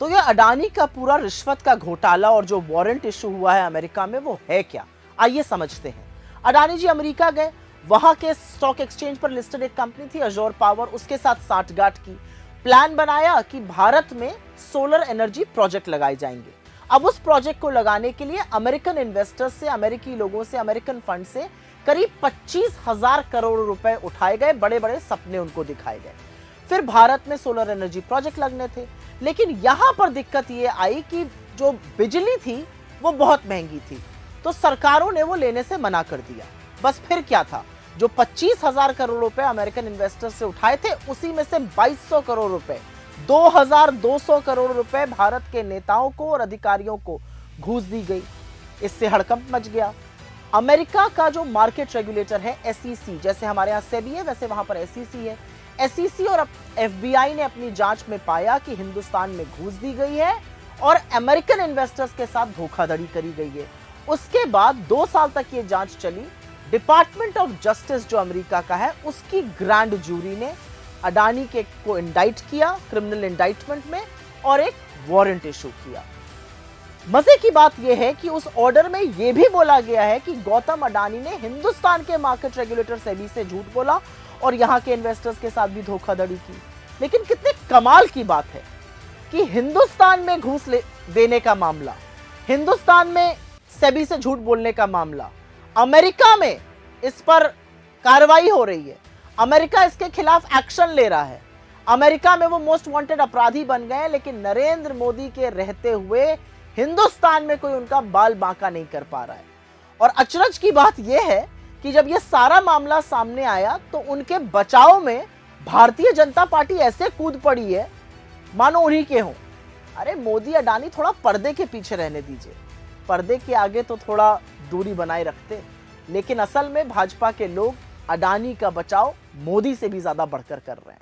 तो ये अडानी का पूरा रिश्वत का घोटाला और जो वारंट इशू हुआ है अमेरिका में वो है क्या, आइए समझते हैं। अडानी जी अमेरिका गए, वहां के स्टॉक एक्सचेंज पर लिस्टेड एक कंपनी थी अजोर पावर, उसके साथ साठगांठ की, प्लान बनाया कि भारत में सोलर एनर्जी प्रोजेक्ट लगाए जाएंगे। अब उस प्रोजेक्ट को लगाने के लिए अमेरिकन इन्वेस्टर्स से, अमेरिकी लोगों से, अमेरिकन फंड से करीब 25,000 करोड़ रुपए उठाए गए, बड़े बड़े सपने उनको दिखाए गए। फिर भारत में सोलर एनर्जी प्रोजेक्ट लगने थे, लेकिन यहां पर दिक्कत ये आई कि जो बिजली थी वो बहुत महंगी थी, तो सरकारों ने वो लेने से मना कर दिया। बस फिर क्या था, जो 25,000 करोड़ रुपए अमेरिकन इन्वेस्टर से उठाए थे, उसी में से 2200 करोड़ रुपए, 2200 करोड़ रुपए भारत के नेताओं को और अधिकारियों को घूस दी गई। इससे हड़कंप मच गया। अमेरिका का जो मार्केट रेगुलेटर है एसईसी, जैसे हमारे यहाँ सेबी है वैसे वहां पर एसईसी है, एसईसी और एफबीआई ने अपनी जांच में पाया कि हिंदुस्तान में घूस दी गई है और अमेरिकन इन्वेस्टर्स के साथ धोखाधड़ी करी गई है। उसके बाद 2 साल तक ये जांच चली। डिपार्टमेंट ऑफ जस्टिस जो अमेरिका का है, उसकी ग्रैंड जूरी ने अडानी के को इंडाइट किया क्रिमिनल इंडाइटमेंट में और एक वारंट इशू किया। मजे की बात यह है कि उस ऑर्डर में यह भी बोला गया है कि गौतम अडानी ने हिंदुस्तान के मार्केट रेगुलेटर सेबी से झूठ बोला और यहां के इन्वेस्टर्स के साथ भी धोखाधड़ी की। लेकिन कितने कमाल की बात है कि हिंदुस्तान में घूस देने का मामला, हिंदुस्तान में सेबी से झूठ बोलने का मामला, अमेरिका में इस पर कार्रवाई हो रही है, अमेरिका इसके खिलाफ एक्शन ले रहा है, अमेरिका में वो मोस्ट वांटेड अपराधी बन गए, लेकिन नरेंद्र मोदी के रहते हुए हिंदुस्तान में कोई उनका बाल बांका नहीं कर पा रहा है। और अचरज की बात यह है कि जब यह सारा मामला सामने आया तो उनके बचाव में भारतीय जनता पार्टी ऐसे कूद पड़ी है मानो उन्हीं के हों। अरे मोदी अडानी थोड़ा पर्दे के पीछे रहने दीजिए, पर्दे के आगे तो थोड़ा दूरी बनाए रखते। लेकिन असल में भाजपा के लोग अडानी का बचाव मोदी से भी ज्यादा बढ़कर कर रहे हैं।